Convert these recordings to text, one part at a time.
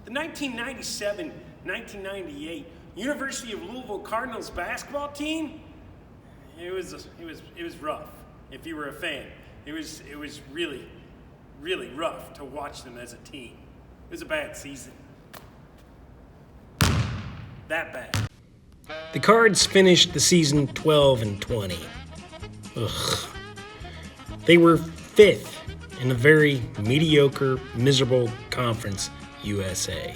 The 1997-1998 University of Louisville Cardinals basketball team, it was rough. If you were a fan, it was really, really rough to watch them as a team. It was a bad season. That bad. The Cards finished the season 12-20. Ugh. They were 5th in a very mediocre, miserable conference, USA.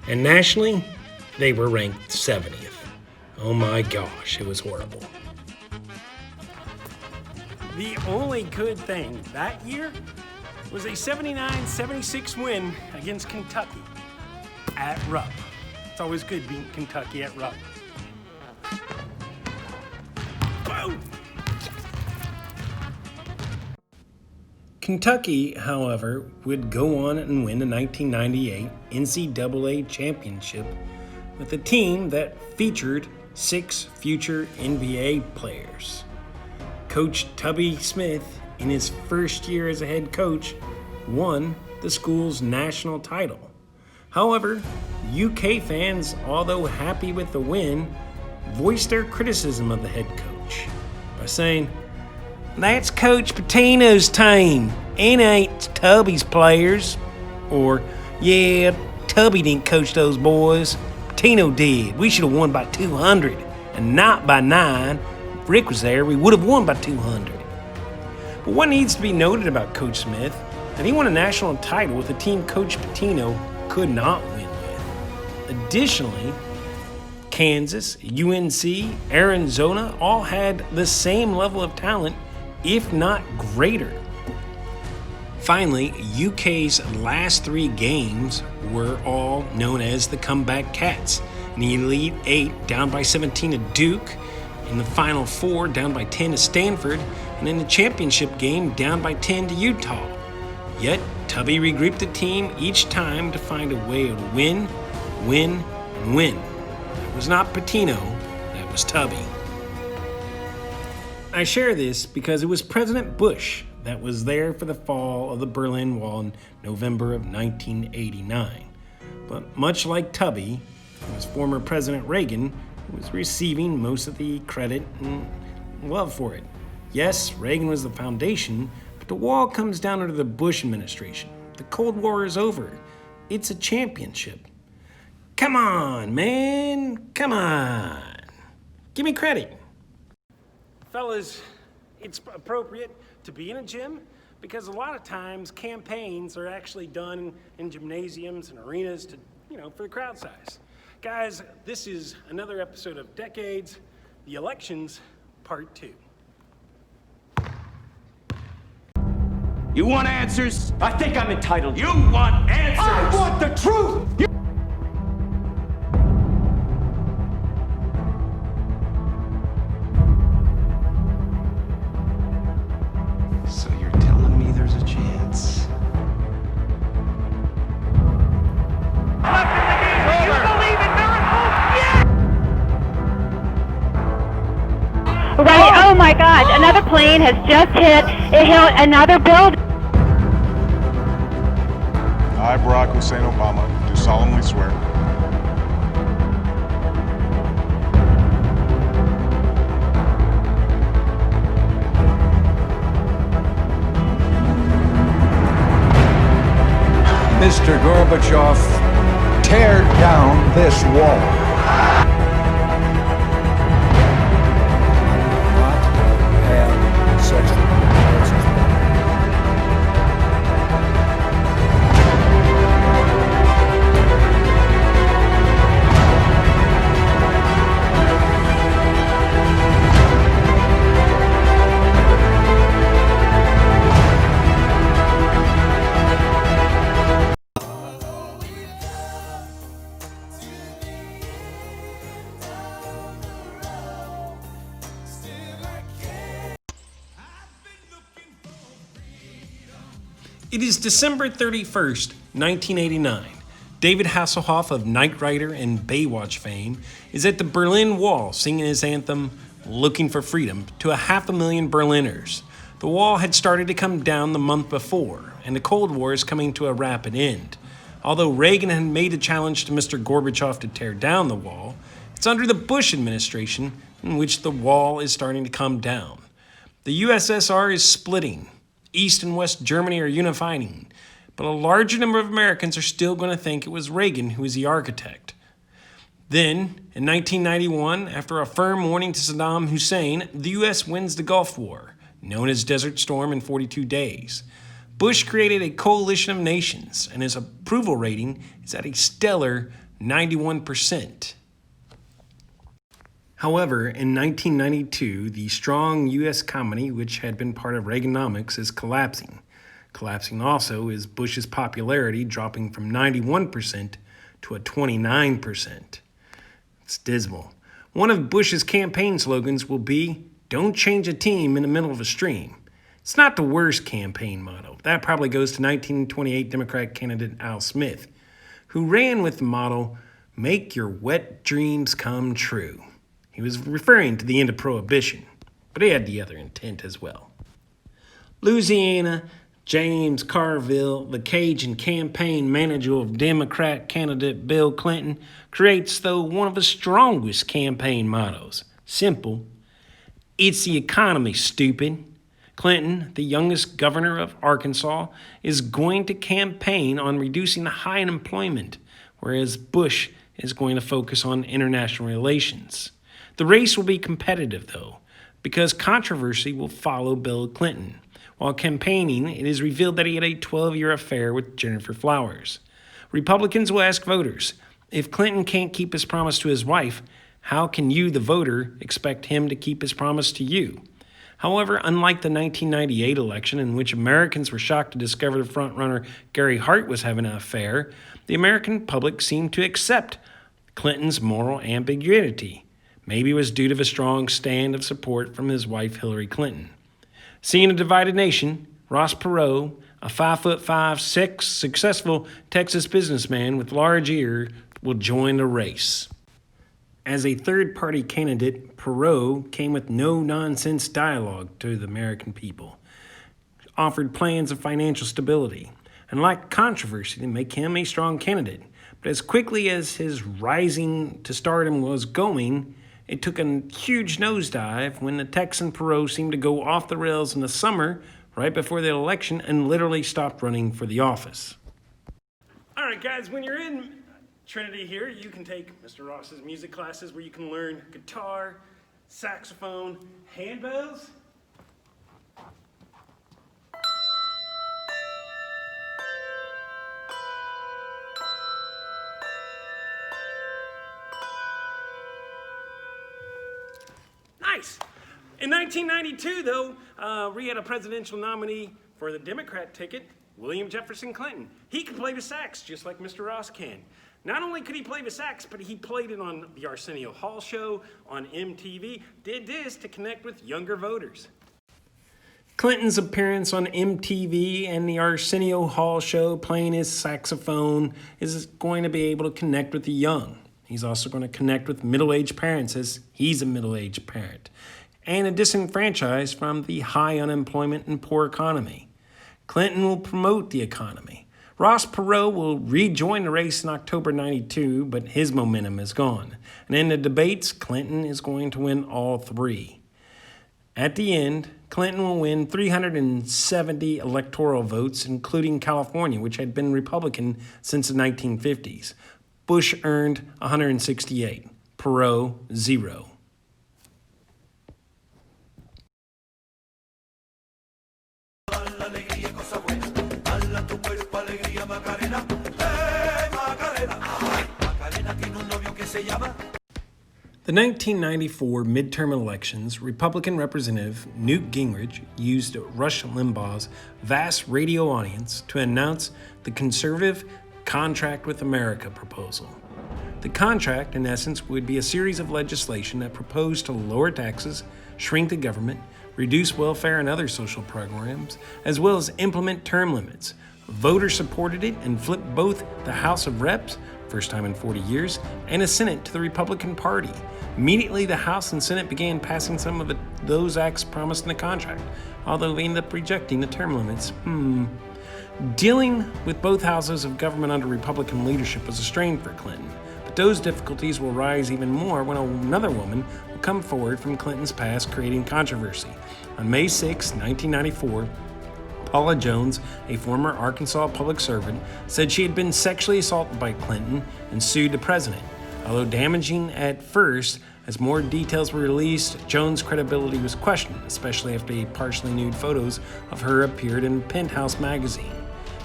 And nationally, they were ranked 70th. Oh my gosh, it was horrible. The only good thing that year was a 79-76 win against Kentucky at Rupp. It's always good beating Kentucky at Rupp. Boom! Kentucky, however, would go on and win the 1998 NCAA championship with a team that featured 6 future NBA players. Coach Tubby Smith, in his first year as a head coach, won the school's national title. However, UK fans, although happy with the win, voiced their criticism of the head coach by saying, "That's Coach Pitino's team, and ain't Tubby's players." Or, "Yeah, Tubby didn't coach those boys. Pitino did. We should have won by 200 and not by 9. If Rick was there, we would have won by 200. But what needs to be noted about Coach Smith, that he won a national title with a team Coach Pitino could not win with. Additionally, Kansas, UNC, Arizona all had the same level of talent, if not greater. Finally, UK's last 3 games were all known as the Comeback Cats. In the Elite 8, down by 17 to Duke. In the Final 4, down by 10 to Stanford. And in the championship game, down by 10 to Utah. Yet, Tubby regrouped the team each time to find a way to win, win, and win. That was not Pitino, that was Tubby. I share this because it was President Bush that was there for the fall of the Berlin Wall in November of 1989. But much like Tubby, it was former President Reagan who was receiving most of the credit and love for it. Yes, Reagan was the foundation, but the wall comes down under the Bush administration. The Cold War is over. It's a championship. Come on, man. Come on. Give me credit. Fellas, it's appropriate to be in a gym because a lot of times campaigns are actually done in gymnasiums and arenas to, for the crowd size. Guys, this is another episode of Decades, the Elections, Part 2. You want answers? I think I'm entitled. You want answers? I want the truth! So you're telling me there's a chance? Left in the game. Do you believe in miracles? Yes! Right, oh my God, another plane has just hit another building. I, Barack Hussein Obama, do solemnly swear Mr. Gorbachev, tear down this wall. Not have sexual relations. It is December 31st, 1989. David Hasselhoff of Knight Rider and Baywatch fame is at the Berlin Wall singing his anthem, Looking for Freedom, to 500,000 Berliners. The wall had started to come down the month before, and the Cold War is coming to a rapid end. Although Reagan had made a challenge to Mr. Gorbachev to tear down the wall, it's under the Bush administration in which the wall is starting to come down. The USSR is splitting. East and West Germany are unifying. But a larger number of Americans are still going to think it was Reagan who was the architect. Then, in 1991, after a firm warning to Saddam Hussein, the U.S. wins the Gulf War, known as Desert Storm, in 42 days. Bush created a coalition of nations, and his approval rating is at a stellar 91%. However, in 1992, the strong U.S. economy, which had been part of Reaganomics, is collapsing. Collapsing also is Bush's popularity dropping from 91% to a 29%. It's dismal. One of Bush's campaign slogans will be, "Don't change a team in the middle of a stream." It's not the worst campaign motto. That probably goes to 1928 Democrat candidate Al Smith, who ran with the motto, "Make your wet dreams come true." He was referring to the end of Prohibition, but he had the other intent as well. Louisiana, James Carville, the Cajun campaign manager of Democrat candidate Bill Clinton, creates, though, one of the strongest campaign mottos. Simple. It's the economy, stupid. Clinton, the youngest governor of Arkansas, is going to campaign on reducing the high unemployment, whereas Bush is going to focus on international relations. The race will be competitive, though, because controversy will follow Bill Clinton. While campaigning, it is revealed that he had a 12-year affair with Jennifer Flowers. Republicans will ask voters, if Clinton can't keep his promise to his wife, how can you, the voter, expect him to keep his promise to you? However, unlike the 1998 election, in which Americans were shocked to discover the frontrunner Gary Hart was having an affair, the American public seemed to accept Clinton's moral ambiguity. Maybe it was due to a strong stand of support from his wife Hillary Clinton. Seeing a divided nation, Ross Perot, a 5'5", successful Texas businessman with large ears, will join the race. As a third-party candidate, Perot came with no-nonsense dialogue to the American people, offered plans of financial stability, and lacked controversy to make him a strong candidate. But as quickly as his rising to stardom was going, it took a huge nosedive when the Texan Perot seemed to go off the rails in the summer, right before the election, and literally stopped running for the office. All right, guys, when you're in Trinity here, you can take Mr. Ross's music classes where you can learn guitar, saxophone, handbells. Nice. In 1992, though, we had a presidential nominee for the Democrat ticket, William Jefferson Clinton. He could play the sax just like Mr. Ross can. Not only could he play the sax, but he played it on the Arsenio Hall show, on MTV, did this to connect with younger voters. Clinton's appearance on MTV and the Arsenio Hall show playing his saxophone is going to be able to connect with the young. He's also going to connect with middle-aged parents, as he's a middle-aged parent, and a disenfranchised from the high unemployment and poor economy. Clinton will promote the economy. Ross Perot will rejoin the race in October 92, but his momentum is gone. And in the debates, Clinton is going to win all three. At the end, Clinton will win 370 electoral votes, including California, which had been Republican since the 1950s. Bush earned 168, Perot 0. The 1994 midterm elections, Republican Representative Newt Gingrich used Rush Limbaugh's vast radio audience to announce the conservative Contract with America proposal. The contract, in essence, would be a series of legislation that proposed to lower taxes, shrink the government, reduce welfare and other social programs, as well as implement term limits. Voters supported it and flipped both the House of Reps, first time in 40 years, and the Senate to the Republican Party. Immediately, the House and Senate began passing some of those acts promised in the contract, although they ended up rejecting the term limits. Dealing with both houses of government under Republican leadership was a strain for Clinton, but those difficulties will rise even more when another woman will come forward from Clinton's past, creating controversy. On May 6, 1994, Paula Jones, a former Arkansas public servant, said she had been sexually assaulted by Clinton and sued the president. Although damaging at first, as more details were released, Jones' credibility was questioned, especially after partially nude photos of her appeared in Penthouse magazine.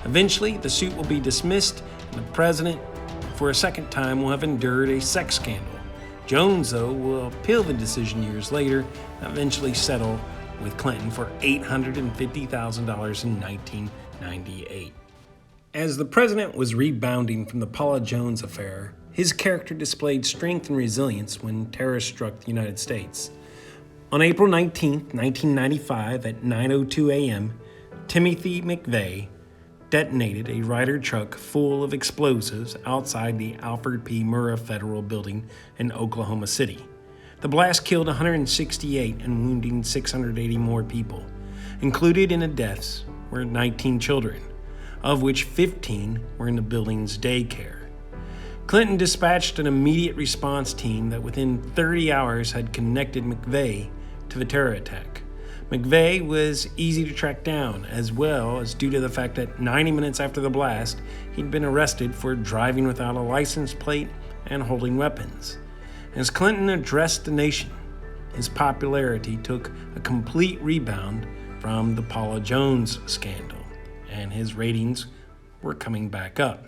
Eventually, the suit will be dismissed, and the president, for a second time, will have endured a sex scandal. Jones, though, will appeal the decision years later and eventually settle with Clinton for $850,000 in 1998. As the president was rebounding from the Paula Jones affair, his character displayed strength and resilience when terror struck the United States. On April 19, 1995, at 9:02 a.m., Timothy McVeigh detonated a Ryder truck full of explosives outside the Alfred P. Murrah Federal Building in Oklahoma City. The blast killed 168 and wounded 680 more people. Included in the deaths were 19 children, of which 15 were in the building's daycare. Clinton dispatched an immediate response team that within 30 hours had connected McVeigh to the terror attack. McVeigh was easy to track down, as well as due to the fact that 90 minutes after the blast, he'd been arrested for driving without a license plate and holding weapons. As Clinton addressed the nation, his popularity took a complete rebound from the Paula Jones scandal, and his ratings were coming back up.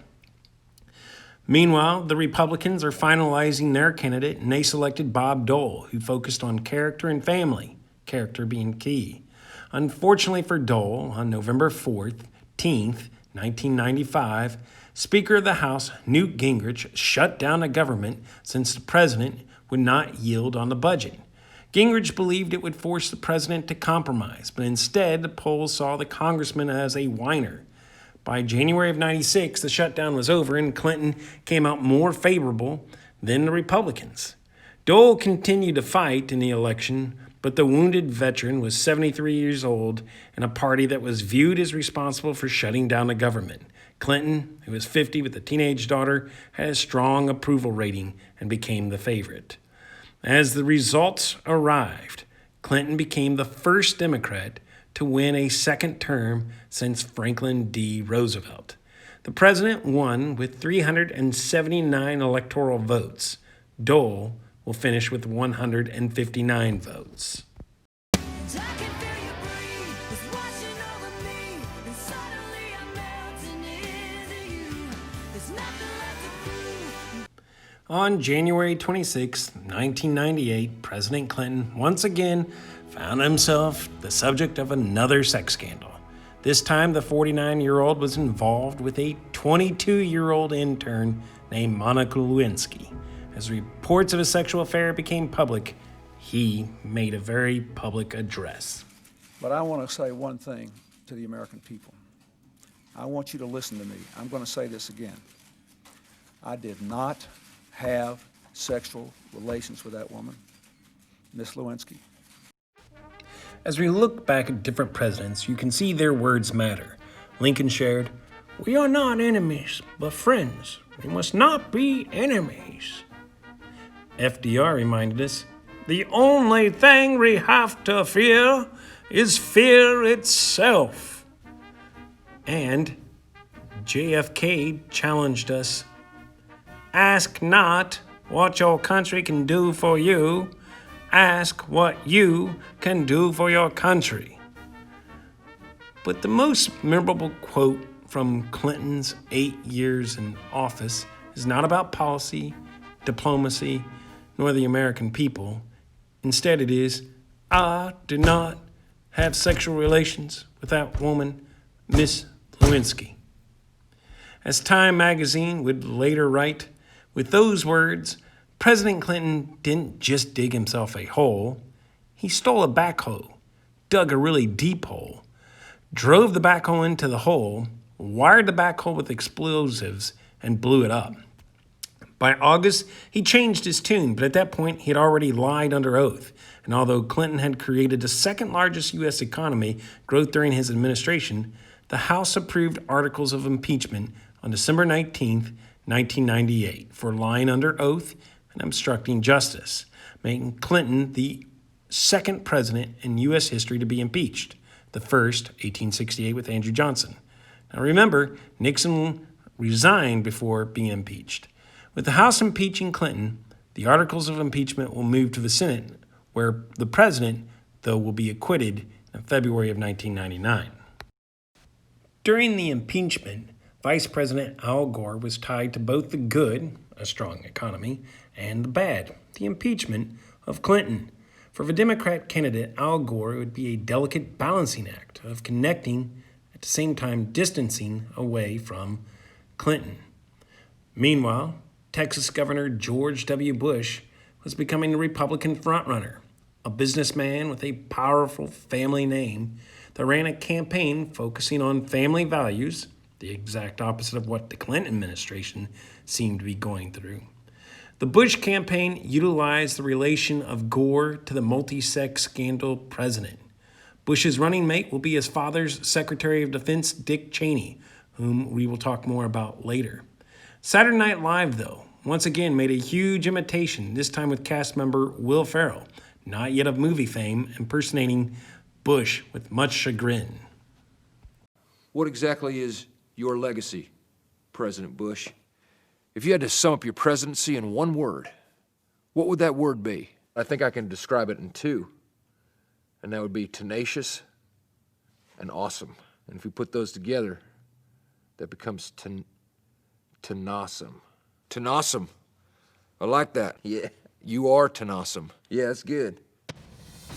Meanwhile, the Republicans are finalizing their candidate, and they selected Bob Dole, who focused on character and family, character being key. Unfortunately for Dole, on November 14th, 1995, Speaker of the House Newt Gingrich shut down the government since the president would not yield on the budget. Gingrich believed it would force the president to compromise, but instead the polls saw the congressman as a whiner. By January of 96, the shutdown was over and Clinton came out more favorable than the Republicans. Dole continued to fight in the election, but the wounded veteran was 73 years old in a party that was viewed as responsible for shutting down the government. Clinton, who was 50 with a teenage daughter, had a strong approval rating and became the favorite. As the results arrived, Clinton became the first Democrat to win a second term since Franklin D. Roosevelt. The president won with 379 electoral votes. Dole will finish with 159 votes. On January 26, 1998, President Clinton once again found himself the subject of another sex scandal. This time, the 49-year-old was involved with a 22-year-old intern named Monica Lewinsky. As reports of a sexual affair became public, he made a very public address. But I want to say one thing to the American people. I want you to listen to me. I'm going to say this again. I did not have sexual relations with that woman, Miss Lewinsky. As we look back at different presidents, you can see their words matter. Lincoln shared, "We are not enemies, but friends. We must not be enemies." FDR reminded us, "The only thing we have to fear is fear itself." And JFK challenged us, "Ask not what your country can do for you. Ask what you can do for your country." But the most memorable quote from Clinton's 8 years in office is not about policy, diplomacy, nor the American people. Instead it is, "I did not have sexual relations with that woman, Miss Lewinsky." As Time magazine would later write, with those words, President Clinton didn't just dig himself a hole, he stole a backhoe, dug a really deep hole, drove the backhoe into the hole, wired the backhoe with explosives, and blew it up. By August, he changed his tune, but at that point, he had already lied under oath. And although Clinton had created the second largest U.S. economy growth during his administration, the House approved articles of impeachment on December 19, 1998, for lying under oath and obstructing justice, making Clinton the second president in U.S. history to be impeached, the first, 1868, with Andrew Johnson. Now remember, Nixon resigned before being impeached. With the House impeaching Clinton, the articles of impeachment will move to the Senate, where the president, though, will be acquitted in February of 1999. During the impeachment, Vice President Al Gore was tied to both the good, a strong economy, and the bad, the impeachment of Clinton. For the Democrat candidate, Al Gore, it would be a delicate balancing act of connecting, at the same time distancing away from Clinton. Meanwhile, Texas Governor George W. Bush was becoming the Republican frontrunner, a businessman with a powerful family name that ran a campaign focusing on family values, the exact opposite of what the Clinton administration seemed to be going through. The Bush campaign utilized the relation of Gore to the multi-sex scandal president. Bush's running mate will be his father's Secretary of Defense, Dick Cheney, whom we will talk more about later. Saturday Night Live, though, once again made a huge imitation, this time with cast member Will Ferrell, not yet of movie fame, impersonating Bush with much chagrin. What exactly is your legacy, President Bush? If you had to sum up your presidency in one word, what would that word be? I think I can describe it in two, and that would be tenacious and awesome. And if we put those together, that becomes tenawesome. Tenawesome. I like that. Yeah, you are tenawesome. Yeah, that's good.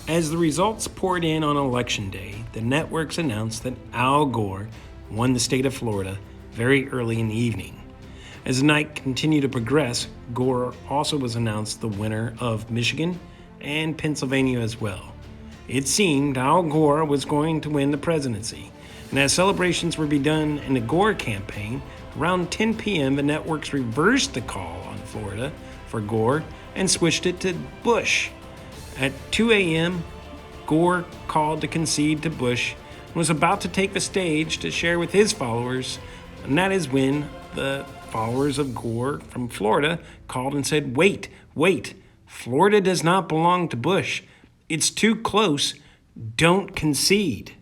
As the results poured in on Election Day, the networks announced that Al Gore won the state of Florida very early in the evening. As the night continued to progress, Gore also was announced the winner of Michigan and Pennsylvania as well. It seemed Al Gore was going to win the presidency, and as celebrations were begun in the Gore campaign, around 10 p.m. the networks reversed the call on Florida for Gore and switched it to Bush. At 2 a.m., Gore called to concede to Bush and was about to take the stage to share with his followers, and that is when the followers of Gore from Florida called and said, wait, Florida does not belong to Bush. It's too close. Don't concede.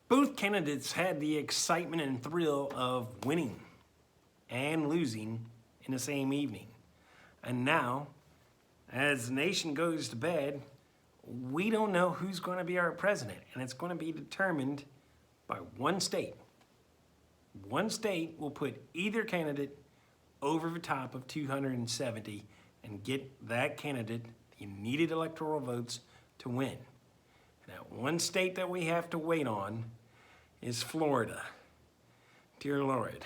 Both candidates had the excitement and thrill of winning and losing in the same evening. And now, as the nation goes to bed, we don't know who's going to be our president, and it's going to be determined by one state. One state will put either candidate over the top of 270 and get that candidate the needed electoral votes to win. That one state that we have to wait on is Florida. Dear Lord,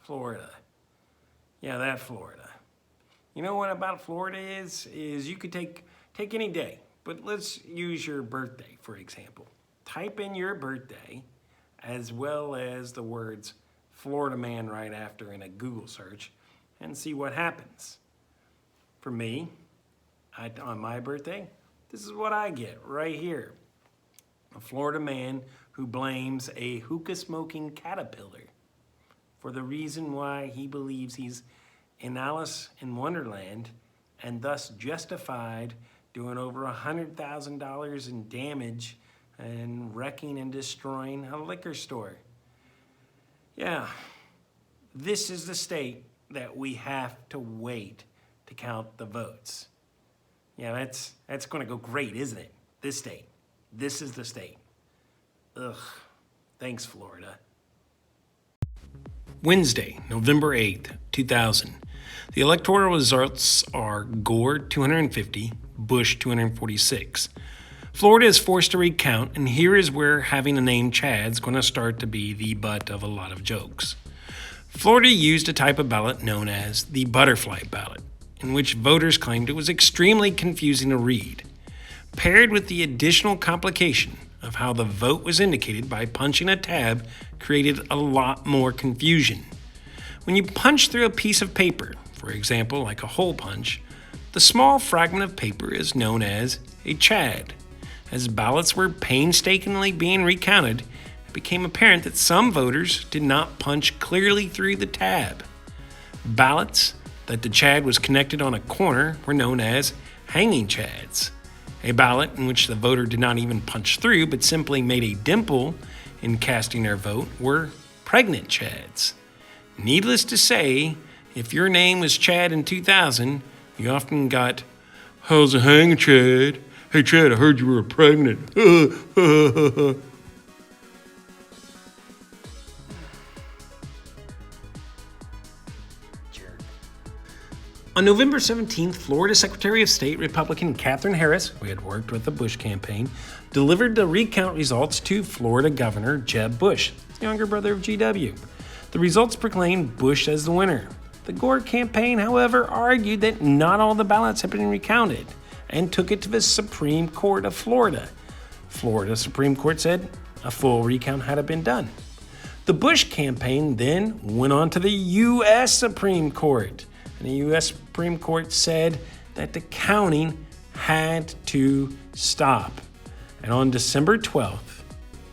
Florida. Yeah, that Florida. You know what about Florida is you could take any day, but let's use your birthday, for example. Type in your birthday as well as the words Florida man right after in a Google search and see what happens. For me, on my birthday, this is what I get right here. A Florida man who blames a hookah-smoking caterpillar for the reason why he believes he's in Alice in Wonderland and thus justified doing over $100,000 in damage and wrecking and destroying a liquor store. Yeah, this is the state that we have to wait to count the votes. Yeah, that's going to go great, isn't it? This state. This is the state. Ugh. Thanks, Florida. Wednesday, November 8th, 2000. The electoral results are Gore 250, Bush 246. Florida is forced to recount, and here is where having the name Chad's going to start to be the butt of a lot of jokes. Florida used a type of ballot known as the butterfly ballot, in which voters claimed it was extremely confusing to read, paired with the additional complication of how the vote was indicated by punching a tab created a lot more confusion. When you punch through a piece of paper, for example, like a hole punch, the small fragment of paper is known as a Chad. As ballots were painstakingly being recounted, became apparent that some voters did not punch clearly through the tab. Ballots that the Chad was connected on a corner were known as hanging Chads. A ballot in which the voter did not even punch through but simply made a dimple in casting their vote were pregnant Chads. Needless to say, if your name was Chad in 2000, you often got, "How's a hang, Chad? Hey, Chad, I heard you were pregnant." On November 17th, Florida Secretary of State Republican Katherine Harris, who had worked with the Bush campaign, delivered the recount results to Florida Governor Jeb Bush, the younger brother of GW. The results proclaimed Bush as the winner. The Gore campaign, however, argued that not all the ballots had been recounted and took it to the Supreme Court of Florida. Florida Supreme Court said a full recount had been done. The Bush campaign then went on to the U.S. Supreme Court. And the U.S. Supreme Court said that the counting had to stop. And on December 12th,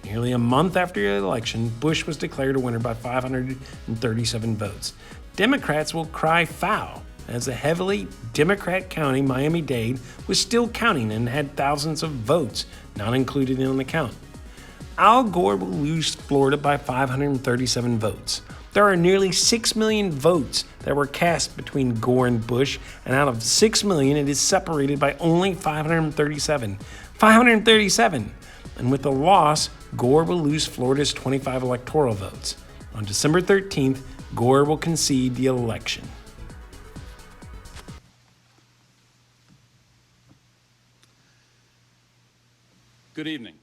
nearly a month after the election, Bush was declared a winner by 537 votes. Democrats will cry foul, as the heavily Democrat county Miami-Dade was still counting and had thousands of votes not included in the count. Al Gore will lose Florida by 537 votes. There are nearly 6 million votes that were cast between Gore and Bush, and out of 6 million, it is separated by only 537. 537! And with the loss, Gore will lose Florida's 25 electoral votes. On December 13th, Gore will concede the election. Good evening.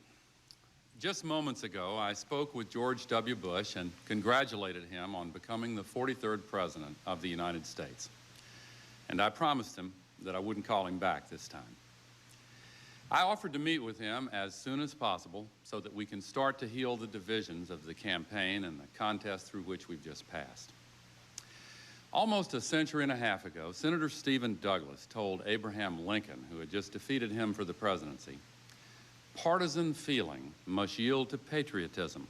Just moments ago, I spoke with George W. Bush and congratulated him on becoming the 43rd President of the United States. And I promised him that I wouldn't call him back this time. I offered to meet with him as soon as possible so that we can start to heal the divisions of the campaign and the contest through which we've just passed. Almost a century and a half ago, Senator Stephen Douglas told Abraham Lincoln, who had just defeated him for the presidency, "Partisan feeling must yield to patriotism."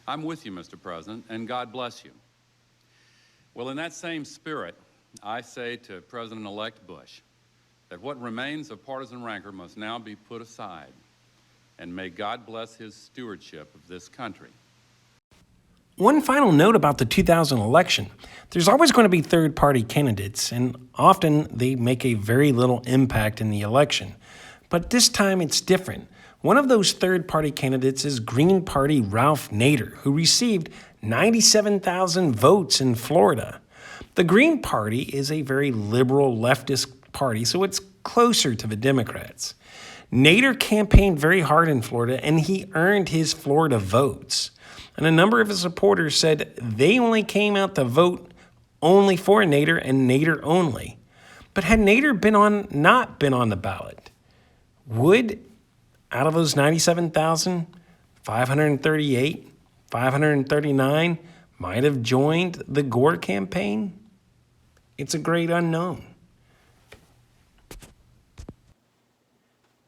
I'm with you, Mr. President, and God bless you. Well, in that same spirit, I say to President-elect Bush that what remains of partisan rancor must now be put aside, and may God bless his stewardship of this country. One final note about the 2000 election. There's always going to be third-party candidates, and often they make a very little impact in the election. But this time it's different. One of those third-party candidates is Green Party Ralph Nader, who received 97,000 votes in Florida. The Green Party is a very liberal leftist party, so it's closer to the Democrats. Nader campaigned very hard in Florida, and he earned his Florida votes. And a number of his supporters said they only came out to vote only for Nader and Nader only. But had Nader not been on the ballot, would, out of those 97,000, 538, 539 might have joined the Gore campaign? It's a great unknown.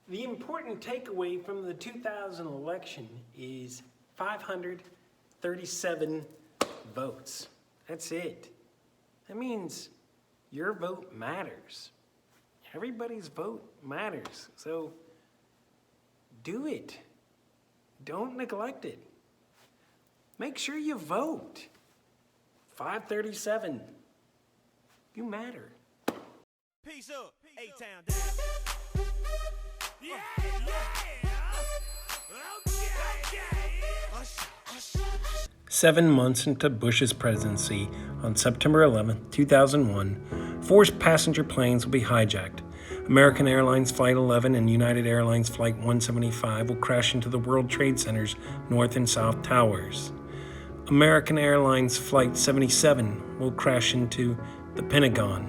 The important takeaway from the 2000 election is 537 votes. That's it. That means your vote matters. Everybody's vote matters. So do it. Don't neglect it. Make sure you vote. 537. You matter. Peace up, A-Town down. Yeah, okay. 7 months into Bush's presidency, on September 11, 2001, 4 passenger planes will be hijacked. American Airlines Flight 11 and United Airlines Flight 175 will crash into the World Trade Center's North and South Towers. American Airlines Flight 77 will crash into the Pentagon.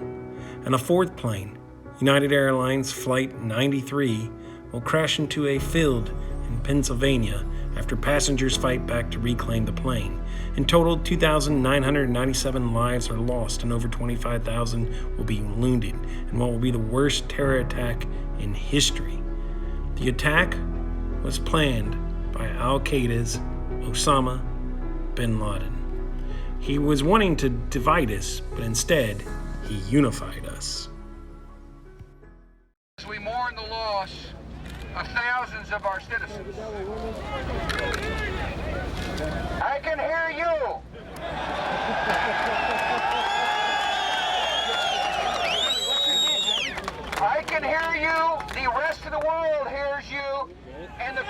And a 4th plane, United Airlines Flight 93, will crash into a field in Pennsylvania after passengers fight back to reclaim the plane. In total, 2,997 lives are lost and over 25,000 will be wounded in what will be the worst terror attack in history. The attack was planned by Al-Qaeda's Osama bin Laden. He was wanting to divide us, but instead, he unified us. As we mourn the loss of thousands of our citizens, I can hear you. I can hear you. The rest of the world hears you. And the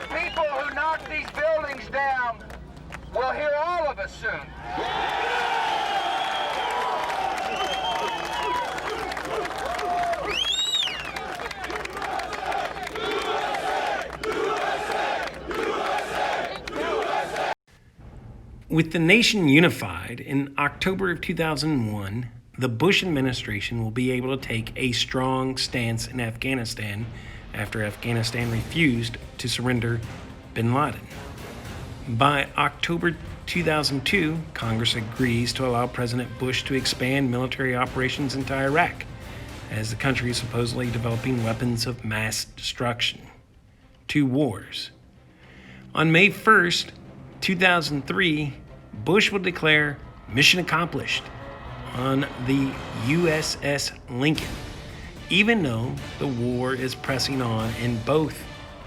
people who knocked these buildings down will hear all of us soon. With the nation unified, in October of 2001, the Bush administration will be able to take a strong stance in Afghanistan after Afghanistan refused to surrender bin Laden. By October 2002, Congress agrees to allow President Bush to expand military operations into Iraq, as the country is supposedly developing weapons of mass destruction. 2 wars. On May 1st, 2003, Bush will declare mission accomplished on the USS Lincoln, even though the war is pressing on in both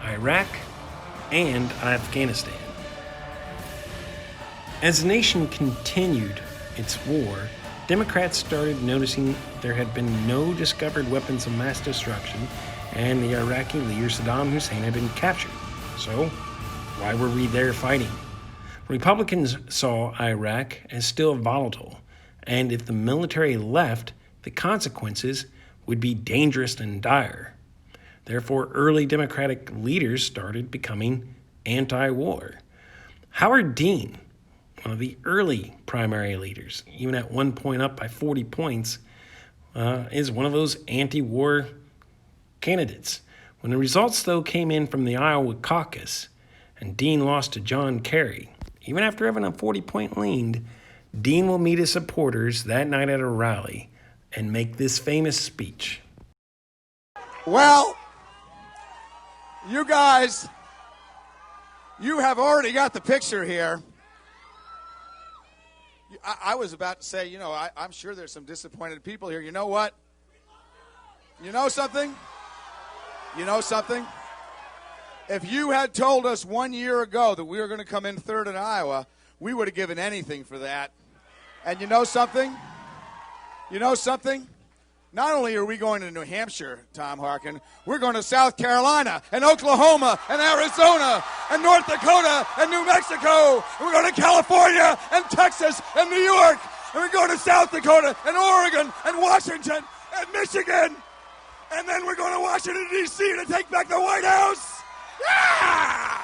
Iraq and Afghanistan. As the nation continued its war, Democrats started noticing there had been no discovered weapons of mass destruction, and the Iraqi leader Saddam Hussein had been captured. So, why were we there fighting? Republicans saw Iraq as still volatile, and if the military left, the consequences would be dangerous and dire. Therefore, early Democratic leaders started becoming anti-war. Howard Dean, one of the early primary leaders, even at one point up by 40 points, is one of those anti-war candidates. When the results, though, came in from the Iowa caucus, and Dean lost to John Kerry, even after having a 40-point lead, Dean will meet his supporters that night at a rally and make this famous speech. Well, you guys, you have already got the picture here. I was about to say, you know, I'm sure there's some disappointed people here. You know what? You know something? You know something? If you had told us 1 year ago that we were going to come in third in Iowa, we would have given anything for that. And you know something? You know something? Not only are we going to New Hampshire, Tom Harkin, we're going to South Carolina and Oklahoma and Arizona and North Dakota and New Mexico. And we're going to California and Texas and New York. And we're going to South Dakota and Oregon and Washington and Michigan. And then we're going to Washington, D.C. to take back the White House. Yeah!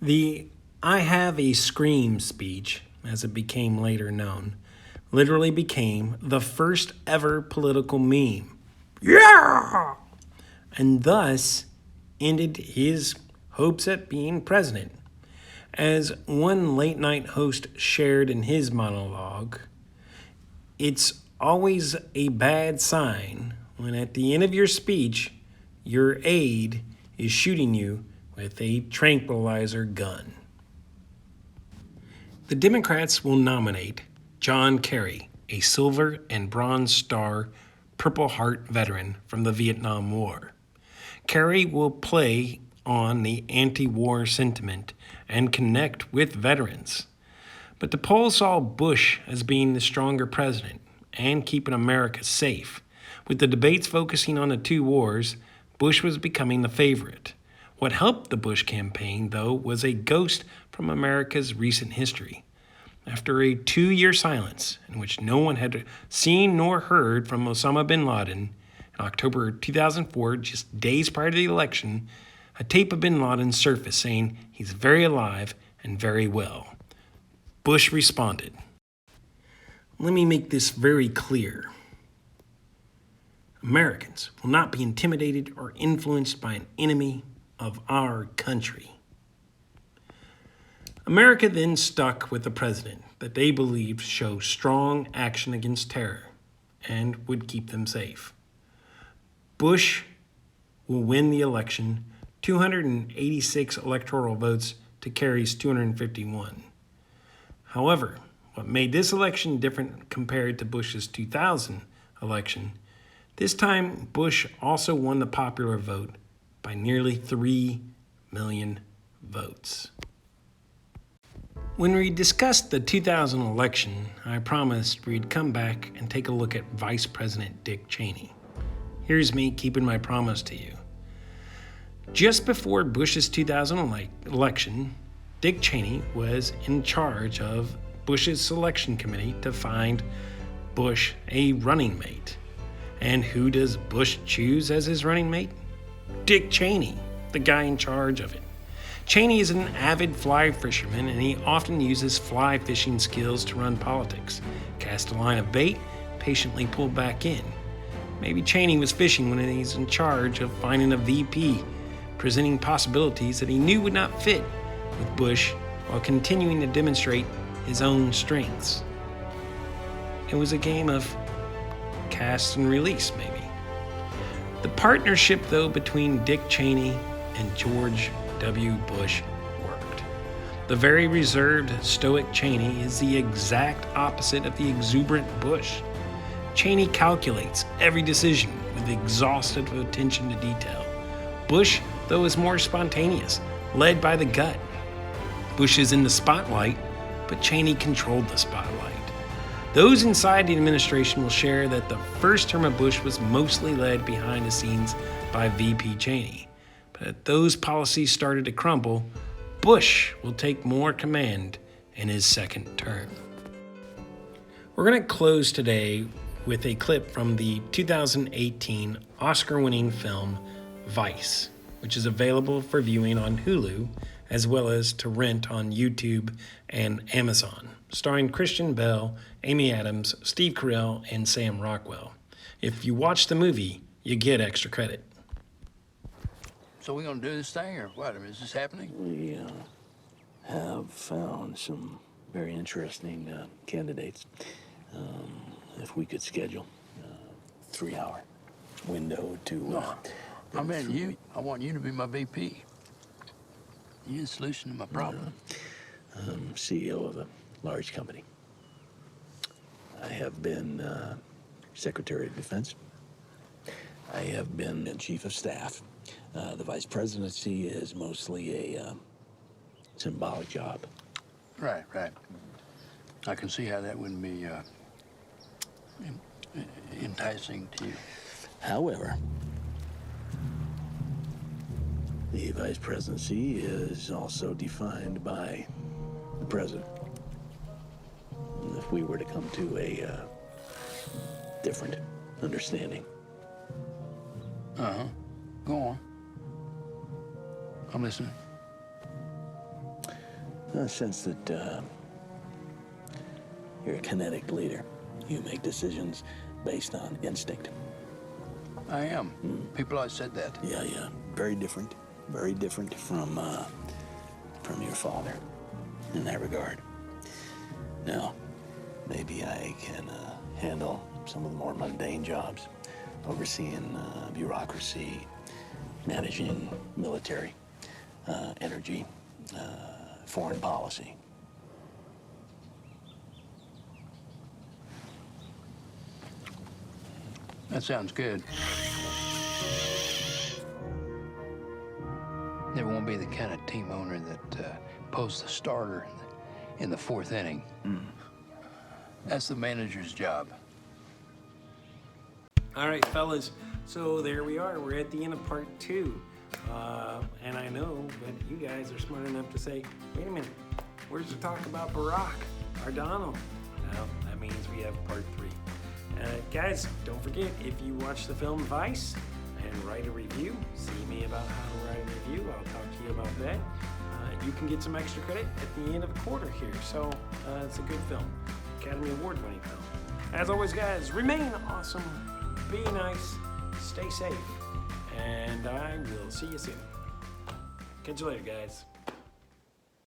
The I Have a Scream speech, as it became later known, literally became the first ever political meme. Yeah! And thus ended his hopes at being president. As one late-night host shared in his monologue, it's always a bad sign when at the end of your speech, your aide is shooting you with a tranquilizer gun. The Democrats will nominate John Kerry, a Silver and Bronze Star Purple Heart veteran from the Vietnam War. Kerry will play on the anti-war sentiment and connect with veterans. But the polls saw Bush as being the stronger president and keeping America safe. With the debates focusing on the 2 wars, Bush was becoming the favorite. What helped the Bush campaign, though, was a ghost from America's recent history. After a 2-year silence in which no one had seen nor heard from Osama bin Laden, in October 2004, just days prior to the election, a tape of bin Laden surfaced saying he's very alive and very well. Bush responded, "Let me make this very clear. Americans will not be intimidated or influenced by an enemy of our country." America then stuck with the president that they believed showed strong action against terror and would keep them safe. Bush will win the election, 286 electoral votes to Kerry's 251. However, what made this election different compared to Bush's 2000 election, this time Bush also won the popular vote by nearly 3 million votes. When we discussed the 2000 election, I promised we'd come back and take a look at Vice President Dick Cheney. Here's me keeping my promise to you. Just before Bush's 2000 election, Dick Cheney was in charge of Bush's selection committee to find Bush a running mate. And who does Bush choose as his running mate? Dick Cheney, the guy in charge of it. Cheney is an avid fly fisherman, and he often uses fly fishing skills to run politics. Cast a line of bait, patiently pull back in. Maybe Cheney was fishing when he's in charge of finding a VP, presenting possibilities that he knew would not fit with Bush while continuing to demonstrate his own strengths. It was a game of cast and release, maybe. The partnership, though, between Dick Cheney and George W. Bush worked. The very reserved, stoic Cheney is the exact opposite of the exuberant Bush. Cheney calculates every decision with exhaustive attention to detail. Bush, though, is more spontaneous, led by the gut. Bush is in the spotlight, but Cheney controlled the spotlight. Those inside the administration will share that the first term of Bush was mostly led behind the scenes by VP Cheney. But as those policies started to crumble, Bush will take more command in his second term. We're going to close today with a clip from the 2018 Oscar-winning film Vice, which is available for viewing on Hulu as well as to rent on YouTube and Amazon, starring Christian Bale, Amy Adams, Steve Carell, and Sam Rockwell. If you watch the movie, you get extra credit. So we're going to do this thing, or what? I mean, is this happening? We have found some very interesting candidates. If we could schedule a 3-hour window to... No, I mean, I want you to be my VP. You're the solution to my problem. CEO of a large company. I have been Secretary of Defense. I have been Chief of Staff. The Vice Presidency is mostly a symbolic job. Right. I can see how that wouldn't be enticing to you. However, the Vice Presidency is also defined by the President. And if we were to come to a different understanding. Go on. I'm listening. In the sense that you're a kinetic leader. You make decisions based on instinct. I am. People always said that. Yeah. Very different. Very different from your father in that regard. Now, maybe I can handle some of the more mundane jobs, overseeing bureaucracy, managing military, energy, foreign policy. That sounds good. Never want to be the kind of team owner that posts the starter in the fourth inning. That's the manager's job. All right, fellas, so there we are. We're at the end of part 2. And I know that you guys are smart enough to say, wait a minute, where's the talk about Barack or Donald? Well, that means we have part 3. Guys, don't forget, if you watch the film Vice and write a review, see me about how to write a review. I'll talk to you about that. You can get some extra credit at the end of the quarter here. So it's a good film, Academy Award winning film. As always, guys, remain awesome, be nice, stay safe, and I will see you soon. Catch you later, guys.